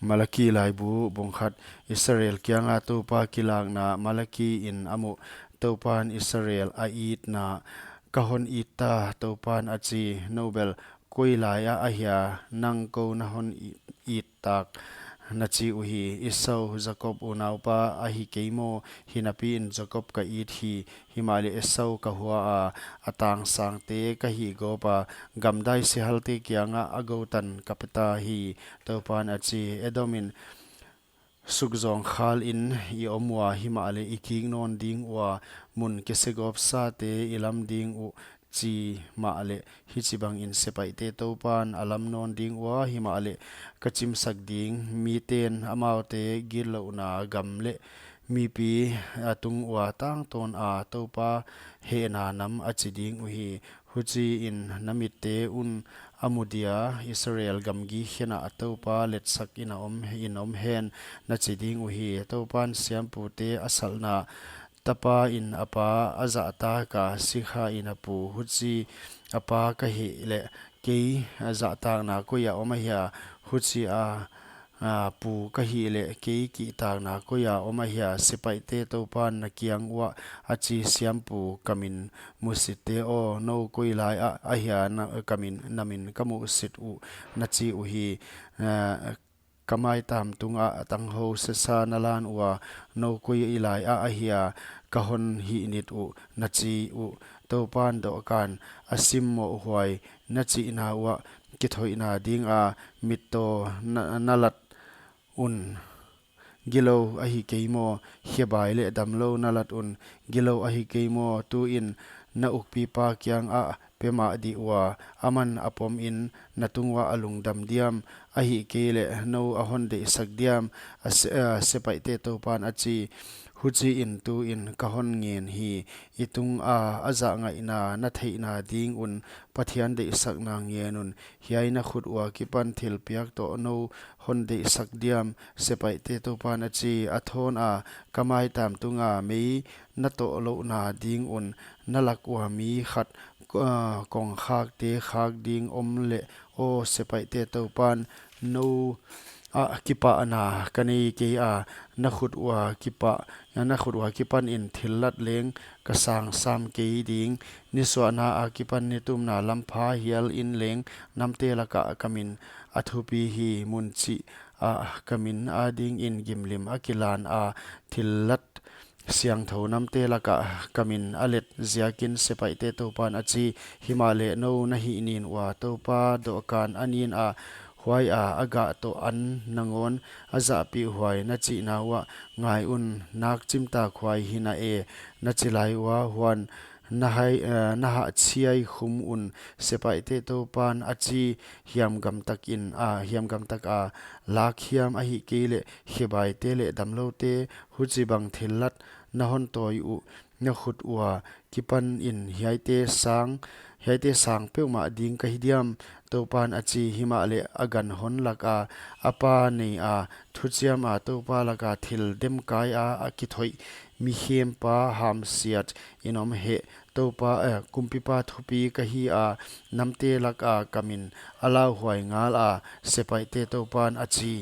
Malaki laibu bongkhat Israel kianga topa kilang na Malaki in amu topan Israel a it na kahon ita topan achi Nobel koilaya ahia nang ko na hon it tak na chi uhi isau Jacob unaupa ahi keimo hinapi in Jacob ka it hi himali esau ka hua a atang sangte ka hi gopa gamdai si halte kianga agotan kapita hi topan achi edomin sukzong khal in i omwa himale iking non ding wa mun kesegop sa te ilam ding u chi male hichibang in sepai te topan alam non ding wa himale kachim sak ding mi ten amau te gilo na gamle mi pi atung wa tang ton a topa he na nam achiding uhi huchi in namit te un amudia Israel gamgi hena atopa letsak inom hen na chiding uhi topan siampu te asalna tapa in apa aza ta ka sikha in apu huchi apa ka hi le ke aza ta na ko ya omahia huchi pu ka hi le ke ki ta na ko ya omahia sipai te topan na kiang wa achi siampu kamin musite o no koilai a hia na kamin namin kamu sit u na chi uhi kamai tam tunga tang ho se sa nalan wa no koi ilai a hia kahon hi nit u na chi u topan do kan asim mo huai na chi na wa ki thoi na ding a mitto nalat un gilo ahi keimo hebai le damlo nalat un gilo ahi keimo tu in na ukpi pa kyang a pema di wa aman apom in natungwa alung dam diam ahi kele no ahon de sak diam sepai te topan achi huchi in tu in kahon ngin hi itung aza nga ina na thei na ding un pathian de sak na ngianun hiai na khut wa kipan thil piak to no hon de sak diam sepai te topan achi athon kamai tam tunga mei na to lo na ding un nalak wa mi khat kong khak te khak ding om le o sepai te topan no kipa ana kani ke na khut wa kipa na khut wa kipan in thillat leng kasang sam ke ding ni so na kipan ni tum na lampha hial in leng namte laka kamin athupi hi munchi kamin ading in gimlim akilan thillat siang tho namte laka kamin alet ziakin sepai te topan achi himale no na hi nin wa topa do kan anin huai aga to an nangon aza pi huai na chi na wa ngai un nak chimta khwai hina na chilai wa huan na ha chiai khum un sepai te to pan achi hiam gam tak in hiam gam tak lak hiam a hi kele hebai te le damlo te huchi bang thillat na hon toi u na khut wa kipan in hiaite sang pe ma ding ka hidiam topan achi hima le agan hon laka apa nei thuchiam topa laka thil dem kai akithoi mi hem pa ham siat inom he topa kumpi pa thupi ka hi namte laka kamin ala huai ngal sepai te topan achi